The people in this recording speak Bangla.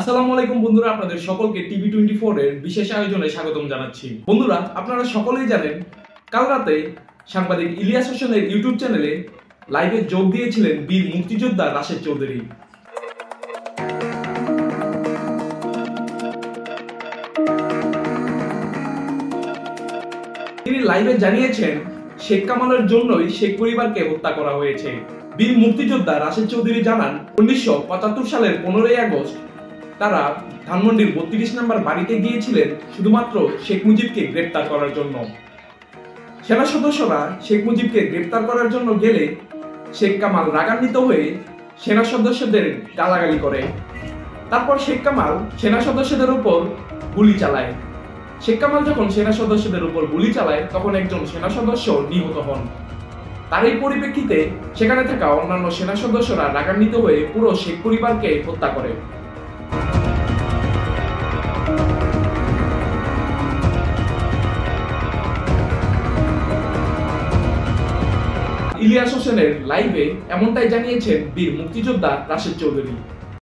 আসসালামু আলাইকুম বন্ধুরা, আপনাদের সকলকে টিভি24 এর বিশেষ আয়োজনে স্বাগতম জানাচ্ছি। বন্ধুরা, আপনারা সকলেই জানেন কাল রাতে সাংবাদিক ইলিয়াস হোসেনের ইউটিউব চ্যানেলে লাইভে যোগ দিয়েছিলেন বীর মুক্তিযোদ্ধা রাশেদ চৌধুরী। তিনি লাইভে জানিয়েছেন শেখ কামালের জন্যই শেখ পরিবারকে হত্যা করা হয়েছে। বীর মুক্তিযোদ্ধা রাশেদ চৌধুরী জানান 1975 সালের 15ই আগস্ট তারা ধানমন্ডির 32 নম্বর বাড়িতে গিয়েছিলেন শুধুমাত্র শেখ মুজিবকে গ্রেপ্তার করার জন্য। সেনা সদস্যরা শেখ মুজিবকে গ্রেপ্তার করার জন্য গেলে শেখ কামাল রাগান্বিত হয়ে সেনা সদস্যদের গালাগালি করে। তারপর শেখ কামাল সেনা সদস্যদের উপর গুলি চালায়। শেখ কামাল যখন সেনা সদস্যদের উপর গুলি চালায় তখন একজন সেনা সদস্য নিহত হন। তার এই পরিপ্রেক্ষিতে সেখানে থাকা অন্যান্য সেনা সদস্যরা রাগান্বিত হয়ে পুরো শেখ পরিবারকে হত্যা করে। ইলিয়াস হোসেনের লাইভে এমনটাই জানিয়েছেন বীর মুক্তিযোদ্ধা রাশেদ চৌধুরী।